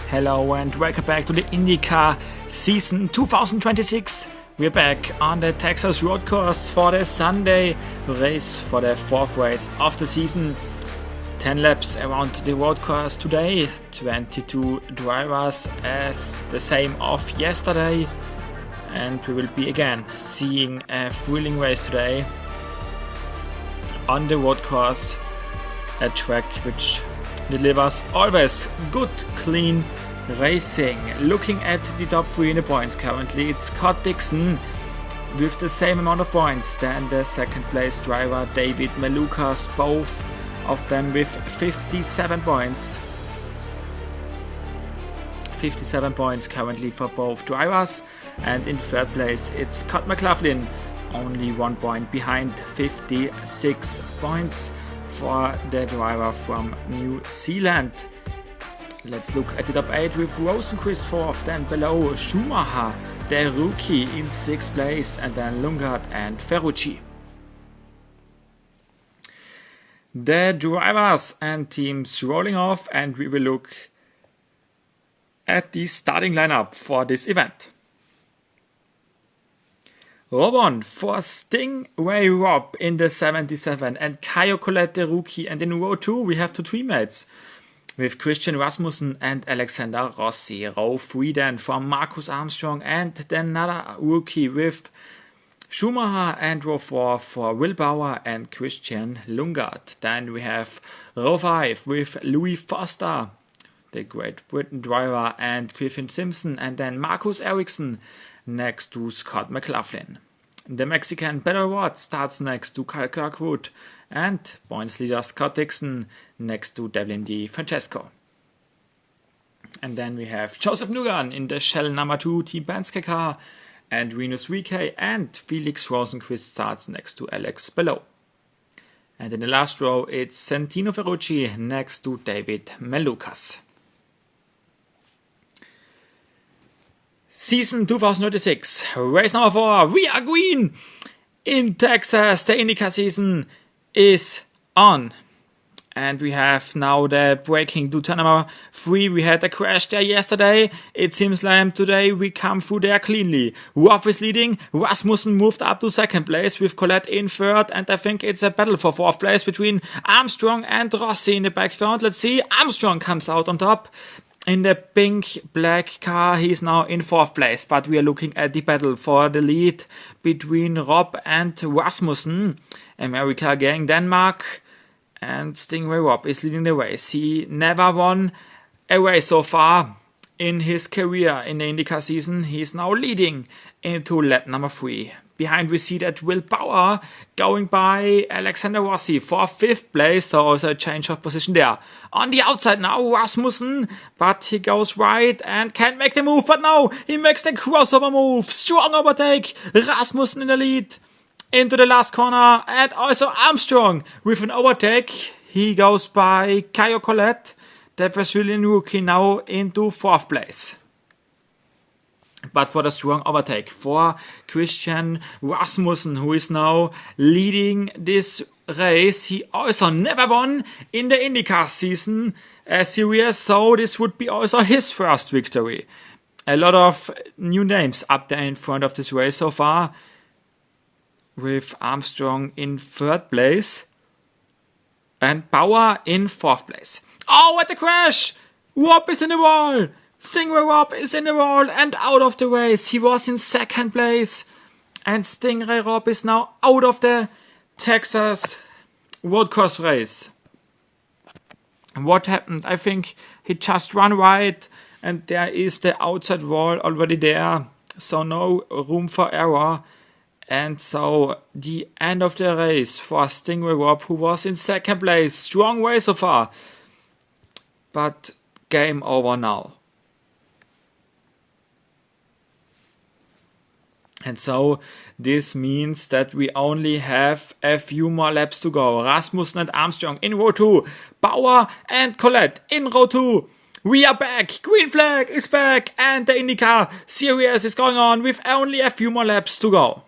Hello and welcome back to the IndyCar season 2026. We're back on the Texas road course for the Sunday race, for the fourth race of the season. 10 laps around the road course today, 22 drivers as the same of yesterday, and we will be again seeing a thrilling race today on the road course, a track which delivers always good, clean racing. Looking at the top 3 in the points currently, it's Scott Dixon with the same amount of points than the second place driver David Malukas, both of them with 57 points. 57 points currently for both drivers, and in third place it's Scott McLaughlin, only 1 point behind, 56 points for the driver from New Zealand. Let's look at the top 8 with Rosenqvist fourth, then below Schumacher, the rookie, in 6th place, and then Lundgaard and Ferrucci. The drivers and teams rolling off, and we will look at the starting lineup for this event. Row 1 for Stingray Robb in the 77 and Caio Collet the rookie, and in row 2 we have two teammates with Christian Rasmussen and Alexander Rossi. Row 3 then for Marcus Armstrong and then another rookie with Schumacher, and row 4 for Will Bauer and Christian Lundgaard. Then we have row 5 with Louis Foster, the Great Britain driver, and Griffin Simpson, and then Marcus Ericsson next to Scott McLaughlin. The Mexican Beto O'Rourke starts next to Kyle Kirkwood, and points leader Scott Dixon next to Devlin DiFrancesco. And then we have Joseph Newgarden in the Shell number 2 Team Penske car, and Rinus VeeKay and Felix Rosenqvist starts next to Alex Below. And in the last row it's Santino Ferrucci next to David Malukas. Season 2026, race number 4, we are green! In Texas, the IndyCar season is on. And we have now the braking to turn number 3. We had a crash there yesterday. It seems like today we come through there cleanly. Robb is leading. Rasmussen moved up to second place with Collet in third. And I think it's a battle for fourth place between Armstrong and Rossi in the background. Let's see. Armstrong comes out on top. In the pink-black car, he's now in fourth place, but we are looking at the battle for the lead between Robb and Rasmussen. America gang Denmark, and Stingray Robb is leading the race. He never won a race so far in his career in the IndyCar season. He's now leading into lap number 3. Behind we see that Will Bauer going by Alexander Rossi for 5th place, so also a change of position there. On the outside now Rasmussen, but he goes right and can't make the move, but no, he makes the crossover move. Strong overtake, Rasmussen in the lead into the last corner, and also Armstrong with an overtake. He goes by Caio Collet, the Brazilian rookie, now into 4th place. But what a strong overtake for Christian Rasmussen, who is now leading this race. He also never won in the IndyCar season series, so this would be also his first victory. A lot of new names up there in front of this race so far, with Armstrong in 3rd place and Bauer in 4th place. Oh, what a crash! Robb is in the wall! Stingray Robb is in the wall and out of the race. He was in 2nd place, and Stingray Robb is now out of the Texas road course race. What happened? I think he just ran right, and there is the outside wall already there, so no room for error. And so the end of the race for Stingray Robb, who was in 2nd place. Strong race so far, but game over now. And so this means that we only have a few more laps to go. Rasmussen and Armstrong in row 2. Bauer and Collet in row 2. We are back. Green flag is back. And the IndyCar series is going on with only a few more laps to go.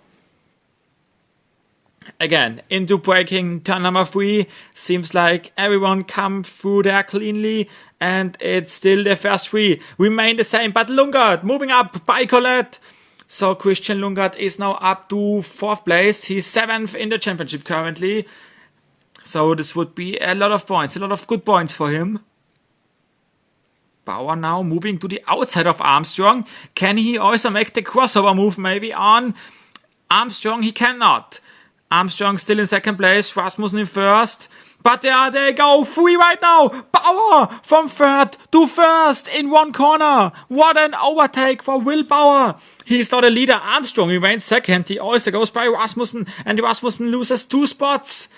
Again, into braking turn number 3. Seems like everyone come through there cleanly, and it's still the first 3 remain the same, but Lundgaard moving up by Colette. So Christian Lundgaard is now up to 4th place. He's 7th in the championship currently. So this would be a lot of points, a lot of good points for him. Bauer now moving to the outside of Armstrong. Can he also make the crossover move maybe on Armstrong? He cannot. Armstrong still in 2nd place, Rasmussen in 1st. But there they go, 3 right now. Bauer from 3rd to 1st in 1 corner. What an overtake for Will Bauer. He's not a leader. Armstrong remains 2nd. He also goes by Rasmussen, and Rasmussen loses 2 spots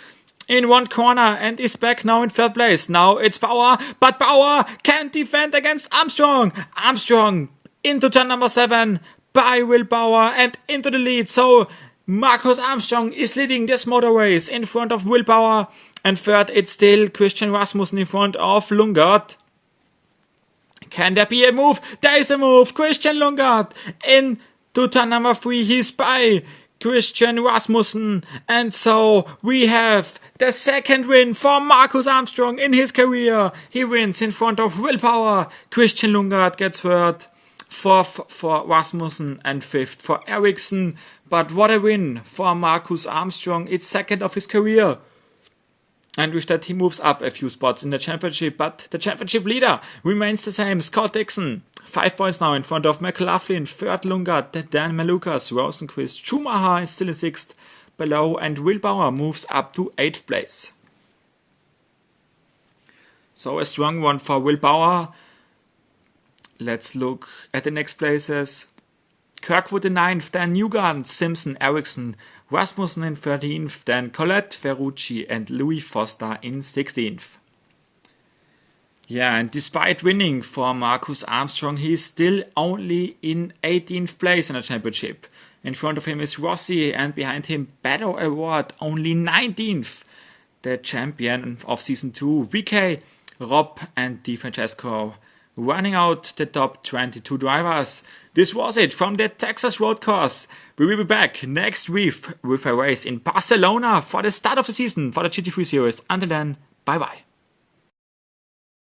in 1 corner and is back now in 3rd place. Now it's Bauer, but Bauer can't defend against Armstrong. Armstrong into turn number 7 by Will Bauer and into the lead. So Marcus Armstrong is leading this motor race in front of Will Bauer. And 3rd, it's still Christian Rasmussen in front of Lundgaard. Can there be a move? There is a move. Christian Lundgaard into turn number 3. He's by Christian Rasmussen. And so we have the 2nd win for Marcus Armstrong in his career. He wins in front of Will Bauer. Christian Lundgaard gets 3rd. 4th for Rasmussen and 5th for Ericsson. But what a win for Marcus Armstrong. It's 2nd of his career. And with that, he moves up a few spots in the championship, but the championship leader remains the same, Scott Dixon. 5 points now in front of McLaughlin, 3rd Lundgaard, Dan Malukas, Rosenqvist, Schumacher is still in 6th below, and Will Bauer moves up to 8th place. So a strong one for Will Bauer. Let's look at the next places. Kirkwood in 9th, then Newgarden, Simpson, Ericsson, Rasmussen in 13th, then Colette, Ferrucci and Louis Foster in 16th. Yeah, and despite winning for Marcus Armstrong, he is still only in 18th place in the championship. In front of him is Rossi, and behind him Beto Award, only 19th. The champion of Season 2, VK, Rob and Di Francesco, running out the top 22 drivers. This was it from the Texas Road Course. We will be back next week with a race in Barcelona for the start of the season for the GT3 series. Until then, bye bye.